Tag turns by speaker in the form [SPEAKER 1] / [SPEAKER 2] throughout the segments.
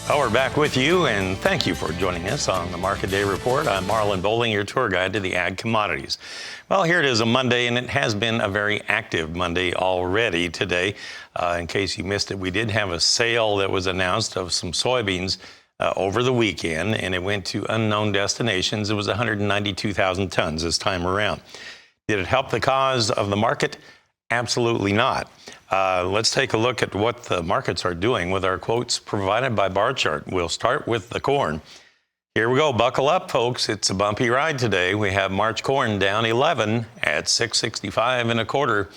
[SPEAKER 1] Well, we're back with you, and thank you for joining us on the Market Day Report. I'm Marlin Bohling, your tour guide to the ag commodities. Well, here it is, a Monday, and it has been a very active Monday already today. In case you missed it, we did have a sale that was announced of some soybeans over the weekend, and it went to unknown destinations. It was 192,000 tons this time around. Did it help the cause of the market? Absolutely not. Let's take a look at what the markets are doing with our quotes provided by Bar Chart. We'll start with the corn. Here we go. Buckle up, folks. It's a bumpy ride today. We have March corn down 11 at 665 and a quarter,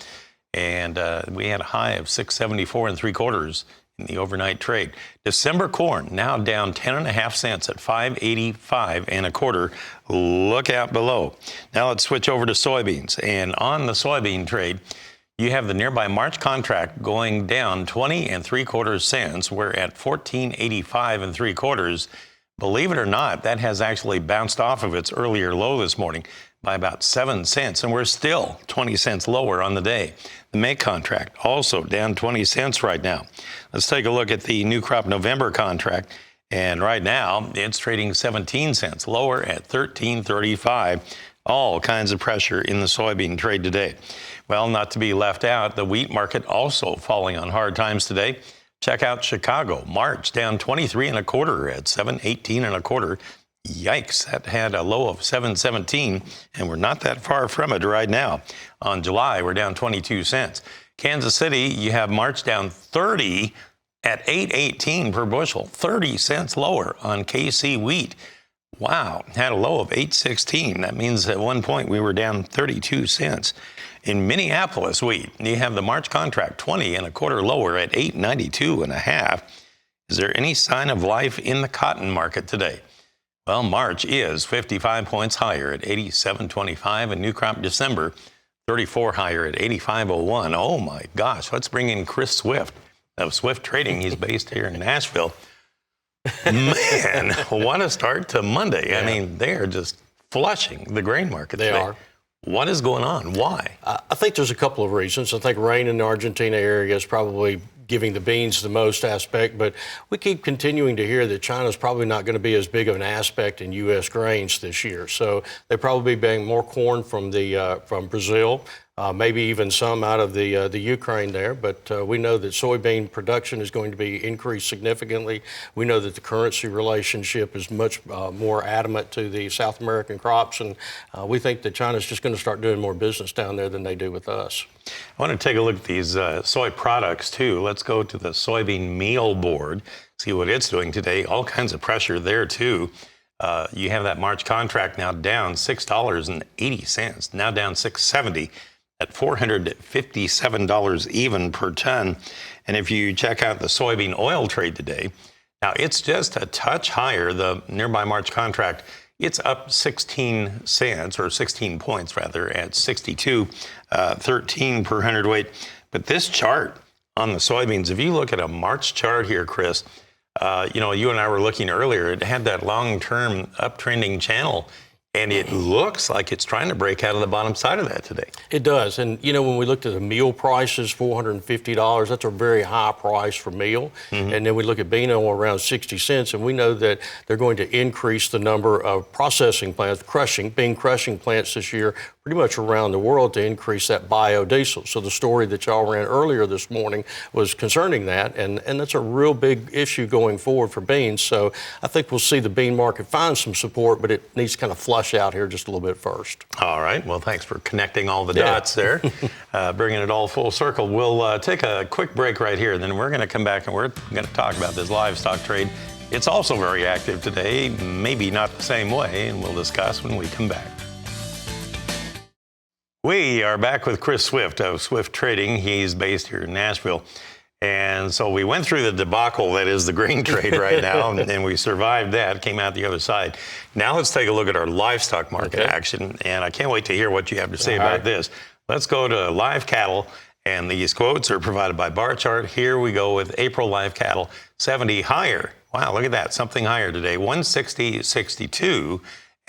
[SPEAKER 1] and we had a high of 674 and 3/4 in the overnight trade. December corn now down 10.5 cents at 585 and a quarter. Look out below. Now let's switch over to soybeans, and on the soybean trade, you have the nearby March contract going down 20 3/4 cents. We're at 1485 and 3/4. Believe it or not, that has actually bounced off of its earlier low this morning by about 7 cents, and we're still 20 cents lower on the day. The May contract also down 20 cents right now. Let's take a look at the new crop November contract, and right now it's trading 17 cents lower at 13.35. All kinds of pressure in the soybean trade today. Well, not to be left out, the wheat market also falling on hard times today. Check out Chicago. March down 23 1/4 at 718 1/4. Yikes, that had a low of 717, and we're not that far from it right now. On July, we're down 22 cents. Kansas City, you have March down 30 at 818 per bushel, 30 cents lower on KC wheat. Wow, had a low of 816. That means at one point we were down 32 cents. In Minneapolis wheat, you have the March contract 20 1/4 lower at 892 1/2. Is there any sign of life in the cotton market today? Well, March is 55 points higher at 87.25, and new crop December 34 higher at 85.01. Oh my gosh, let's bring in Chris Swift of Swift Trading. He's based here in Nashville. Man, what a start to Monday. Yeah. I mean, they are just flushing the grain market today.
[SPEAKER 2] They are.
[SPEAKER 1] What is going on? Why?
[SPEAKER 2] I think there's a couple of reasons. I think rain in the Argentina area is probably giving the beans the most aspect, but we keep continuing to hear that China's probably not going to be as big of an aspect in U.S. grains this year. So they probably buying more corn from Brazil, maybe even some out of the Ukraine there. But we know that soybean production is going to be increased significantly. We know that the currency relationship is much more adamant to the South American crops, and we think that China's just going to start doing more business down there than they do with us.
[SPEAKER 1] I want to take a look at these soy products, too. Let's go to the soybean meal board, see what it's doing today. All kinds of pressure there, too. You have that March contract now down $6.80, now down $6.70 at $457 even per ton. And if you check out the soybean oil trade today, now it's just a touch higher. The nearby March contract, it's up 16 cents, or 16 points rather, at 62.13 per hundredweight. But this chart on the soybeans, if you look at a March chart here, Chris, you and I were looking earlier, it had that long-term uptrending channel, and it looks like it's trying to break out of the bottom side of that today.
[SPEAKER 2] It does. And, when we looked at the meal prices, $450, that's a very high price for meal. Mm-hmm. And then we look at bean oil around 60 cents, and we know that they're going to increase the number of processing plants, bean crushing plants this year, pretty much around the world to increase that biodiesel. So the story that y'all ran earlier this morning was concerning that, and that's a real big issue going forward for beans. So I think we'll see the bean market find some support, but it needs to kind of flush out here just a little bit first.
[SPEAKER 1] All right. Well, thanks for connecting all the dots there, bringing it all full circle. We'll take a quick break right here, then we're going to come back and we're going to talk about this livestock trade. It's also very active today, maybe not the same way, and we'll discuss when we come back. We are back with Chris Swift of Swift Trading. He's based here in Nashville. And so we went through the debacle that is the grain trade right now, and we survived that, came out the other side. Now let's take a look at our livestock market action, and I can't wait to hear what you have to say about this. Let's go to live cattle, and these quotes are provided by Bar Chart. Here we go with April live cattle, 70 higher. Wow, look at that, something higher today, 160.62,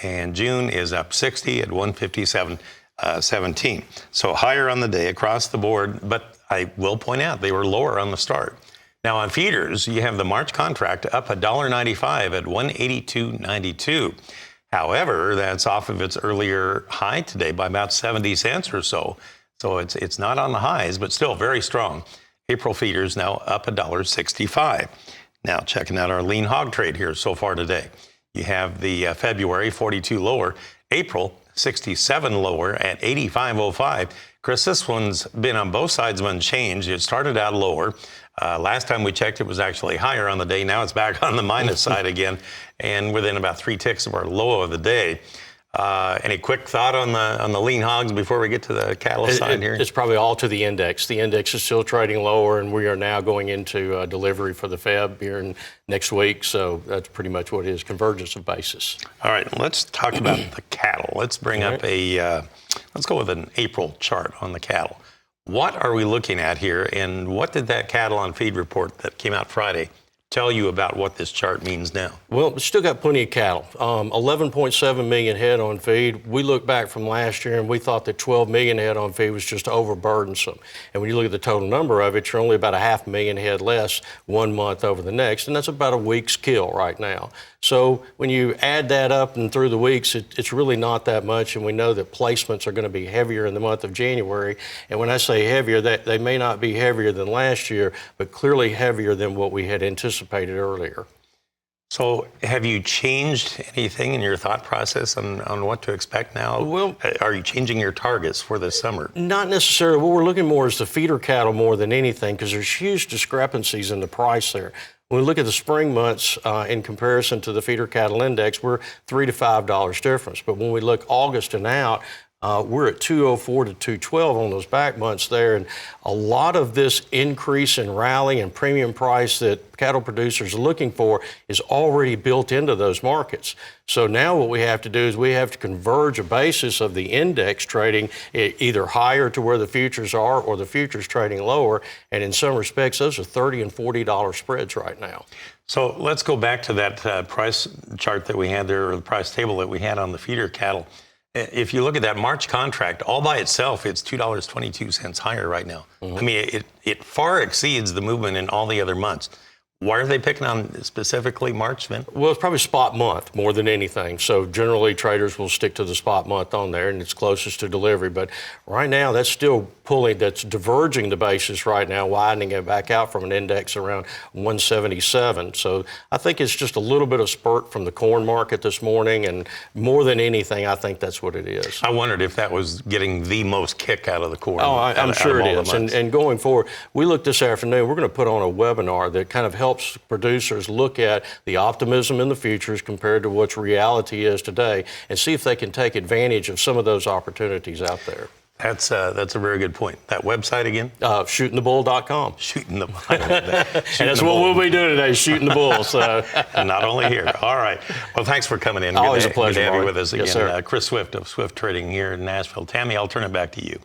[SPEAKER 1] and June is up 60 at 157.17. So higher on the day across the board, but I will point out they were lower on the start. Now on feeders, you have the March contract up $1.95 at 182.92. However, that's off of its earlier high today by about 70 cents or so. So it's not on the highs, but still very strong. April feeders now up $1.65. Now checking out our lean hog trade here so far today. You have the February 42 lower, April 67 lower at 85.05. Chris, this one's been on both sides of unchanged. It started out lower. Last time we checked, it was actually higher on the day. Now it's back on the minus side again, and within about 3 ticks of our low of the day. Any quick thought on the lean hogs before we get to the cattle side here?
[SPEAKER 2] It's probably all to the index. The index is still trading lower, and we are now going into delivery for the Feb here in next week. So that's pretty much what it is, convergence of basis.
[SPEAKER 1] All right, let's talk about the cattle. Let's bring up let's go with an April chart on the cattle. What are we looking at here, and what did that cattle on feed report that came out Friday tell you about what this chart means now?
[SPEAKER 2] Well, we still got plenty of cattle. 11.7 million head on feed. We look back from last year and we thought that 12 million head on feed was just overburdensome. And when you look at the total number of it, you're only about 500,000 head less 1 month over the next. And that's about a week's kill right now. So when you add that up and through the weeks, it's really not that much. And we know that placements are going to be heavier in the month of January. And when I say heavier, they may not be heavier than last year, but clearly heavier than what we had anticipated earlier.
[SPEAKER 1] So have you changed anything in your thought process on what to expect now?
[SPEAKER 2] Well,
[SPEAKER 1] are you changing your targets for this summer?
[SPEAKER 2] Not necessarily. What we're looking more is the feeder cattle more than anything, because there's huge discrepancies in the price there. When we look at the spring months in comparison to the feeder cattle index, we're $3 to $5 difference. But when we look August and out, we're at 204 to 212 on those back months there. And a lot of this increase in rally and premium price that cattle producers are looking for is already built into those markets. So now what we have to do is we have to converge a basis of the index trading either higher to where the futures are or the futures trading lower. And in some respects, those are $30 and $40 spreads right now.
[SPEAKER 1] So let's go back to that price chart that we had there, or the price table that we had on the feeder cattle. If you look at that March contract, all by itself, it's $2.22 higher right now. Mm-hmm. I mean, it far exceeds the movement in all the other months. Why are they picking on specifically March, Vin?
[SPEAKER 2] Well, it's probably spot month more than anything. So generally traders will stick to the spot month on there, and it's closest to delivery. But right now, that's still that's diverging the basis right now, widening it back out from an index around 177. So I think it's just a little bit of spurt from the corn market this morning, and more than anything, I think that's what it is.
[SPEAKER 1] I wondered if that was getting the most kick out of the corn.
[SPEAKER 2] Oh, I'm sure it is. And going forward, we look this afternoon, we're going to put on a webinar that kind of helps producers look at the optimism in the futures compared to what reality is today, and see if they can take advantage of some of those opportunities out there.
[SPEAKER 1] That's a very good point. That website again?
[SPEAKER 2] Shootingthebull.com.
[SPEAKER 1] Shooting the bull.
[SPEAKER 2] And that's what we'll be doing today, shooting the bull. So
[SPEAKER 1] not only here. All right. Well, thanks for coming in.
[SPEAKER 2] Always a pleasure,
[SPEAKER 1] Good to have you
[SPEAKER 2] Mark.
[SPEAKER 1] with us again.
[SPEAKER 2] Yes, sir.
[SPEAKER 1] Chris Swift of Swift Trading here in Nashville. Tammy, I'll turn it back to you.